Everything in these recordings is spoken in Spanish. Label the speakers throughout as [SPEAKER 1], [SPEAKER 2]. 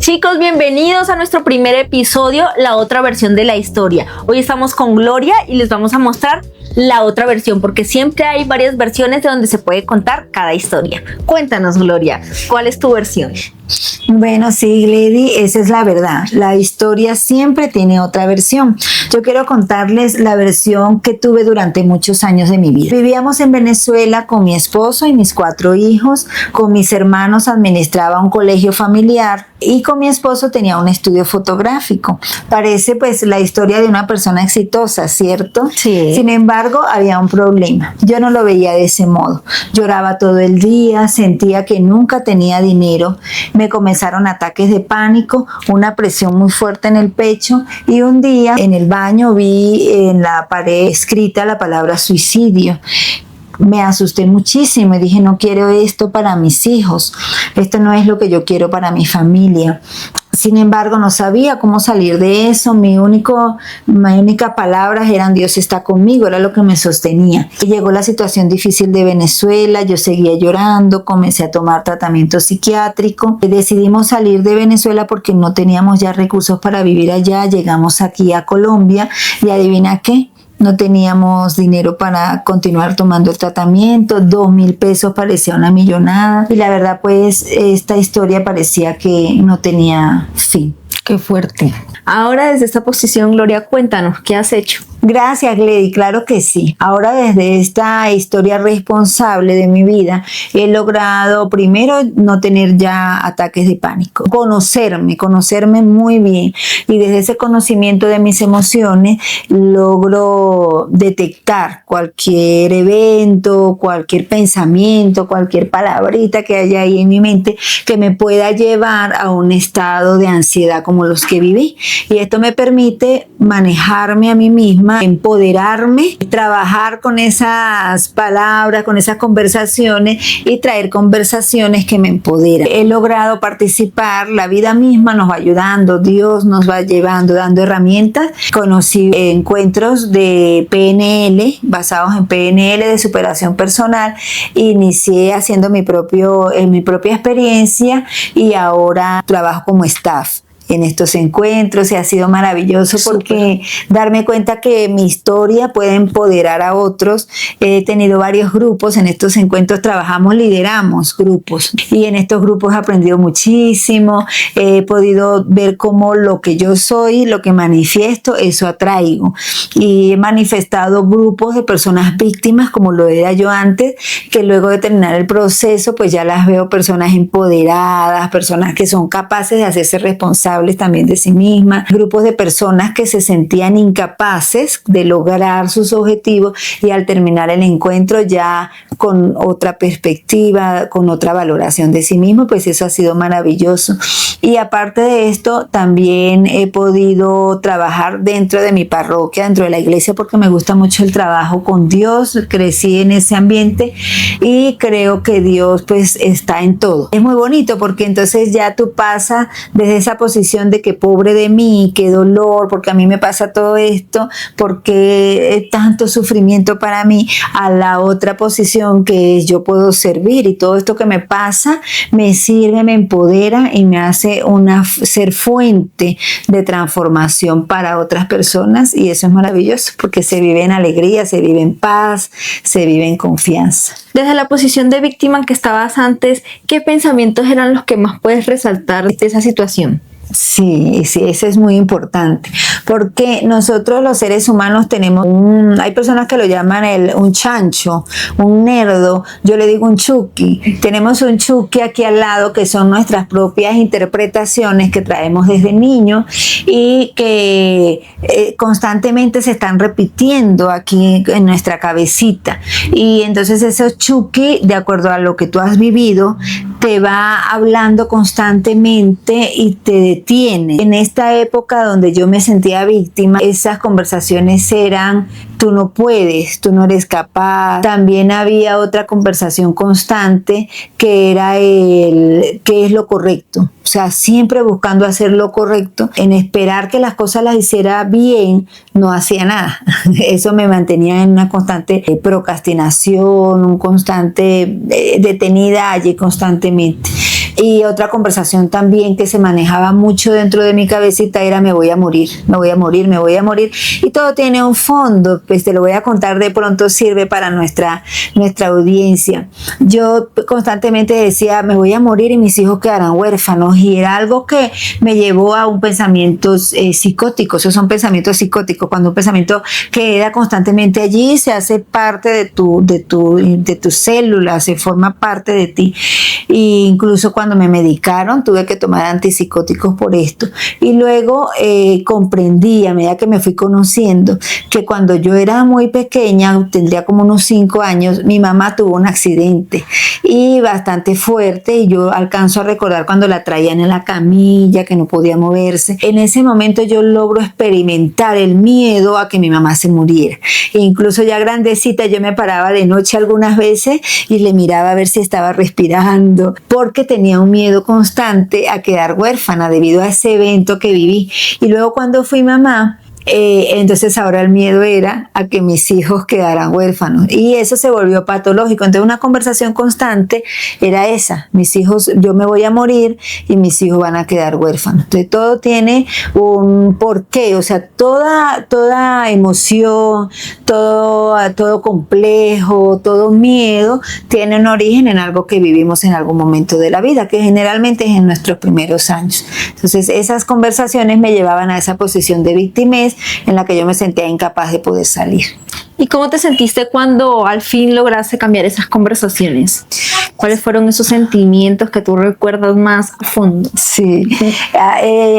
[SPEAKER 1] Chicos, bienvenidos a nuestro primer episodio, la otra versión de la historia. Hoy estamos con Gloria y les vamos a mostrar la otra versión, porque siempre hay varias versiones de donde se puede contar cada historia. Cuéntanos, Gloria, ¿cuál es tu versión?
[SPEAKER 2] Bueno, sí, Glady, esa es la verdad. La historia siempre tiene otra versión. Yo quiero contarles la versión que tuve durante muchos años de mi vida. Vivíamos en Venezuela con mi esposo y mis 4 hijos. Con mis hermanos administraba un colegio familiar y con mi esposo tenía un estudio fotográfico. Parece pues la historia de una persona exitosa, ¿cierto?
[SPEAKER 1] Sí.
[SPEAKER 2] Sin embargo, había un problema. Yo no lo veía de ese modo. Lloraba todo el día, sentía que nunca tenía dinero. Me comenzaron ataques de pánico, una presión muy fuerte en el pecho y un día en el baño vi en la pared escrita la palabra suicidio. Me asusté muchísimo y dije, no quiero esto para mis hijos, esto no es lo que yo quiero para mi familia. Sin embargo, no sabía cómo salir de eso. Mi única palabra eran Dios está conmigo, era lo que me sostenía. Y llegó la situación difícil de Venezuela, yo seguía llorando, comencé a tomar tratamiento psiquiátrico. Decidimos salir de Venezuela porque no teníamos ya recursos para vivir allá. Llegamos aquí a Colombia y adivina qué. No teníamos dinero para continuar tomando el tratamiento, 2.000 pesos parecía una millonada y la verdad pues esta historia parecía que no tenía fin.
[SPEAKER 1] Qué fuerte. Ahora desde esta posición, Gloria, cuéntanos, ¿qué has hecho?
[SPEAKER 2] Gracias, Glady, claro que sí. Ahora desde esta historia responsable de mi vida he logrado primero no tener ya ataques de pánico, conocerme muy bien y desde ese conocimiento de mis emociones logro detectar cualquier evento, cualquier pensamiento, cualquier palabrita que haya ahí en mi mente que me pueda llevar a un estado de ansiedad como los que viví. Y esto me permite manejarme a mí misma, empoderarme, trabajar con esas palabras, con esas conversaciones y traer conversaciones que me empoderan. He logrado participar, la vida misma nos va ayudando, Dios nos va llevando, dando herramientas. Conocí encuentros de PNL, basados en PNL de superación personal. Inicié haciendo mi propia experiencia y ahora trabajo como staff en estos encuentros y ha sido maravilloso porque darme cuenta que mi historia puede empoderar a otros. He tenido varios grupos, en estos encuentros lideramos grupos y en estos grupos he aprendido muchísimo, he podido ver cómo lo que yo soy, lo que manifiesto, eso atraigo y he manifestado grupos de personas víctimas como lo era yo antes, que luego de terminar el proceso pues ya las veo personas empoderadas, personas que son capaces de hacerse responsables también de sí mismas, grupos de personas que se sentían incapaces de lograr sus objetivos y al terminar el encuentro ya con otra perspectiva, con otra valoración de sí mismo, pues eso ha sido maravilloso. Y aparte de esto, también he podido trabajar dentro de mi parroquia, dentro de la iglesia, porque me gusta mucho el trabajo con Dios, crecí en ese ambiente y creo que Dios pues está en todo. Es muy bonito porque entonces ya tú pasas desde esa posición de que pobre de mí, qué dolor, porque a mí me pasa todo esto, porque tanto sufrimiento para mí, a la otra posición que es yo puedo servir y todo esto que me pasa me sirve, me empodera y me hace ser fuente de transformación para otras personas y eso es maravilloso porque se vive en alegría, se vive en paz, se vive en confianza.
[SPEAKER 1] Desde la posición de víctima en que estabas antes, ¿qué pensamientos eran los que más puedes resaltar de esa situación?
[SPEAKER 2] Sí, eso es muy importante, porque nosotros los seres humanos tenemos hay personas que lo llaman un chancho, un nerdo, yo le digo un chuki. Tenemos un chuki aquí al lado que son nuestras propias interpretaciones que traemos desde niños y que constantemente se están repitiendo aquí en nuestra cabecita. Y entonces esos chuki, de acuerdo a lo que tú has vivido, te va hablando constantemente y te detiene. En esta época donde yo me sentía víctima, esas conversaciones eran: tú no puedes, tú no eres capaz. También había otra conversación constante que era qué es lo correcto. O sea, siempre buscando hacer lo correcto, en esperar que las cosas las hiciera bien, no hacía nada. Eso me mantenía en una constante procrastinación, un constante detenida allí constantemente. Y otra conversación también que se manejaba mucho dentro de mi cabecita era me voy a morir, me voy a morir, me voy a morir. Y todo tiene un fondo, pues te lo voy a contar, de pronto sirve para nuestra audiencia. Yo constantemente decía me voy a morir y mis hijos quedarán huérfanos, y era algo que me llevó a un pensamiento psicótico. Esos son pensamientos psicóticos, cuando un pensamiento queda constantemente allí, se hace parte de tus células, se forma parte de ti. E incluso cuando me medicaron tuve que tomar antipsicóticos por esto, y luego comprendí a medida que me fui conociendo que cuando yo era muy pequeña, tendría como unos 5 años, mi mamá tuvo un accidente y bastante fuerte, y yo alcanzo a recordar cuando la traían en la camilla, que no podía moverse. En ese momento yo logro experimentar el miedo a que mi mamá se muriera. E incluso ya grandecita yo me paraba de noche algunas veces y le miraba a ver si estaba respirando, porque tenía un miedo constante a quedar huérfana debido a ese evento que viví. Y luego cuando fui mamá, entonces ahora el miedo era a que mis hijos quedaran huérfanos, y eso se volvió patológico. Entonces una conversación constante era esa: mis hijos, yo me voy a morir y mis hijos van a quedar huérfanos. Entonces todo tiene un porqué, o sea, toda emoción, todo complejo, todo miedo tiene un origen en algo que vivimos en algún momento de la vida, que generalmente es en nuestros primeros años. Entonces esas conversaciones me llevaban a esa posición de victimez en la que yo me sentía incapaz de poder salir.
[SPEAKER 1] ¿Y cómo te sentiste cuando al fin lograste cambiar esas conversaciones? ¿Cuáles fueron esos sentimientos que tú recuerdas más a fondo?
[SPEAKER 2] Sí,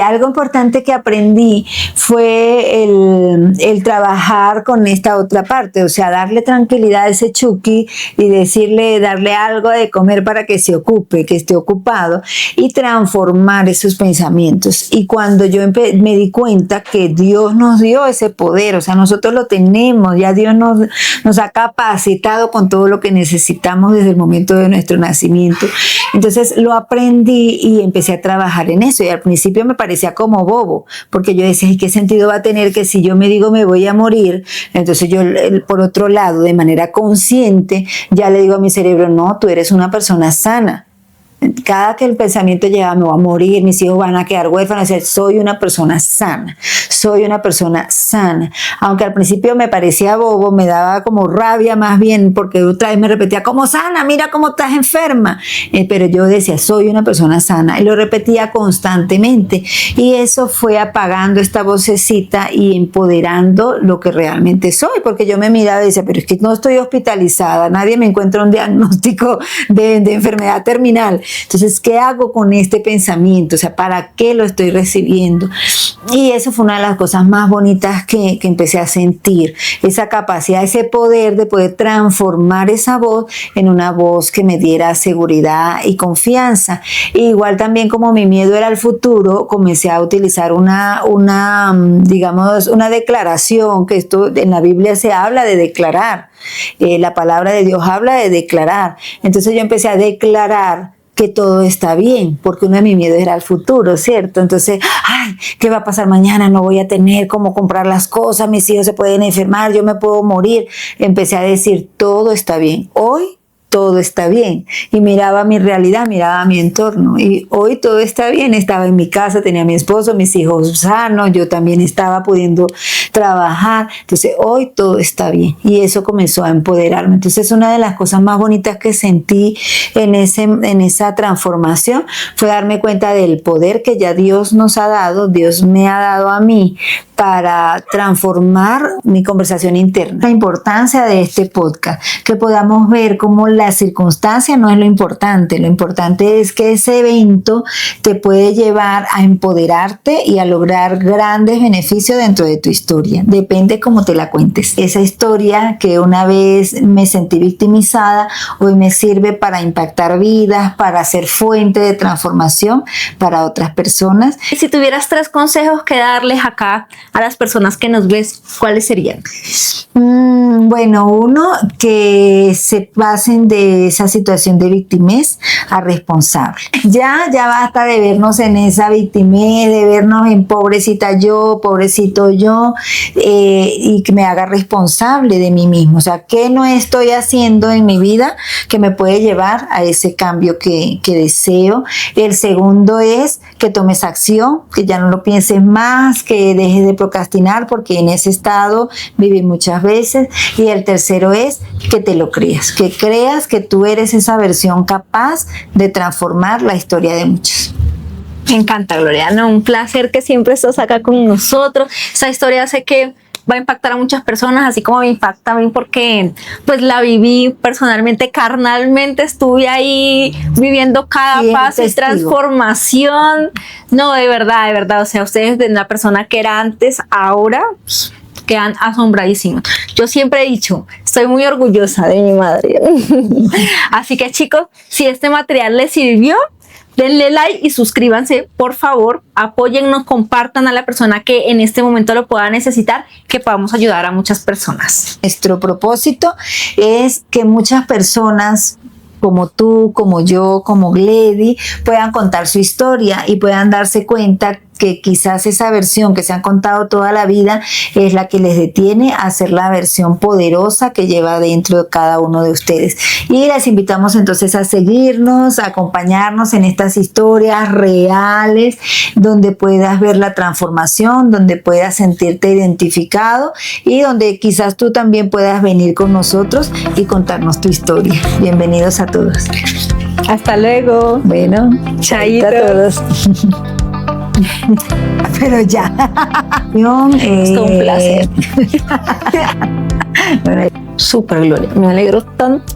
[SPEAKER 2] algo importante que aprendí fue el trabajar con esta otra parte, o sea, darle tranquilidad a ese Chucky y darle algo de comer para que se ocupe, que esté ocupado, y transformar esos pensamientos. Y cuando yo me di cuenta que Dios nos dio ese poder, o sea, nosotros lo tenemos, ya Dios nos ha capacitado con todo lo que necesitamos desde el momento de nuestro nacimiento. Entonces lo aprendí y empecé a trabajar en eso, y al principio me parecía como bobo, porque yo decía, ¿y qué sentido va a tener que si yo me digo me voy a morir? Entonces yo, por otro lado, de manera consciente, ya le digo a mi cerebro, no, tú eres una persona sana. Cada que el pensamiento llega, me voy a morir, mis hijos van a quedar huérfanos, soy una persona sana, soy una persona sana. Aunque al principio me parecía bobo, me daba como rabia más bien, porque otra vez me repetía, como sana, mira cómo estás enferma. Pero yo decía, soy una persona sana, y lo repetía constantemente. Y eso fue apagando esta vocecita y empoderando lo que realmente soy, porque yo me miraba y decía, pero es que no estoy hospitalizada, nadie me encuentra un diagnóstico de enfermedad terminal. Entonces, ¿qué hago con este pensamiento? O sea, ¿para qué lo estoy recibiendo? Y eso fue una de las cosas más bonitas que empecé a sentir, esa capacidad, ese poder de poder transformar esa voz en una voz que me diera seguridad y confianza. E igual también, como mi miedo era el futuro, comencé a utilizar una declaración, que esto en la Biblia se habla de declarar, la palabra de Dios habla de declarar. Entonces yo empecé a declarar que todo está bien, porque uno de mis miedos era el futuro, ¿cierto? Entonces, ay, ¿qué va a pasar mañana? No voy a tener cómo comprar las cosas, mis hijos se pueden enfermar, yo me puedo morir. Empecé a decir, todo está bien. Hoy todo está bien. Y miraba mi realidad, miraba mi entorno. Y hoy todo está bien. Estaba en mi casa, tenía a mi esposo, mis hijos sanos, yo también estaba pudiendo trabajar. Entonces, hoy todo está bien. Y eso comenzó a empoderarme. Entonces, una de las cosas más bonitas que sentí en esa transformación fue darme cuenta del poder que ya Dios nos ha dado, Dios me ha dado a mí, para transformar mi conversación interna. La importancia de este podcast, que podamos ver cómo la circunstancia no es lo importante es que ese evento te puede llevar a empoderarte y a lograr grandes beneficios dentro de tu historia. Depende cómo te la cuentes. Esa historia que una vez me sentí victimizada, hoy me sirve para impactar vidas, para ser fuente de transformación para otras personas.
[SPEAKER 1] Y si tuvieras 3 consejos que darles acá a las personas que nos ves, ¿cuáles serían?
[SPEAKER 2] Bueno, uno, que se pasen de esa situación de victimez a responsable. Ya basta de vernos en esa victimez, de vernos en pobrecita yo, pobrecito yo, y que me haga responsable de mí mismo. O sea, ¿qué no estoy haciendo en mi vida que me puede llevar a ese cambio que deseo? El segundo es que tomes acción, que ya no lo pienses más, que dejes de procrastinar, porque en ese estado viví muchas veces. Y el tercero es que te lo creas, que tú eres esa versión capaz de transformar la historia de muchos.
[SPEAKER 1] Me encanta, Gloria, ¿no? Un placer que siempre estás acá con nosotros. Esa historia sé que va a impactar a muchas personas, así como me impacta a mí, porque pues la viví personalmente, carnalmente, estuve ahí viviendo cada paso y transformación. No, de verdad, o sea, ustedes de una persona que era antes, ahora pues, quedan asombradísimos. Yo siempre he dicho, estoy muy orgullosa de mi madre. Así que chicos, si este material les sirvió, denle like y suscríbanse, por favor, apóyennos, compartan a la persona que en este momento lo pueda necesitar, que podamos ayudar a muchas personas.
[SPEAKER 2] Nuestro propósito es que muchas personas como tú, como yo, como Gledy, puedan contar su historia y puedan darse cuenta que quizás esa versión que se han contado toda la vida es la que les detiene a ser la versión poderosa que lleva dentro de cada uno de ustedes. Y les invitamos entonces a seguirnos, a acompañarnos en estas historias reales, donde puedas ver la transformación, donde puedas sentirte identificado y donde quizás tú también puedas venir con nosotros y contarnos tu historia. Bienvenidos a todos.
[SPEAKER 1] Hasta luego.
[SPEAKER 2] Bueno,
[SPEAKER 1] chaito
[SPEAKER 2] a todos. Pero ya.
[SPEAKER 1] Es un placer.
[SPEAKER 2] Bueno,
[SPEAKER 1] súper, Gloria. Me alegro tanto.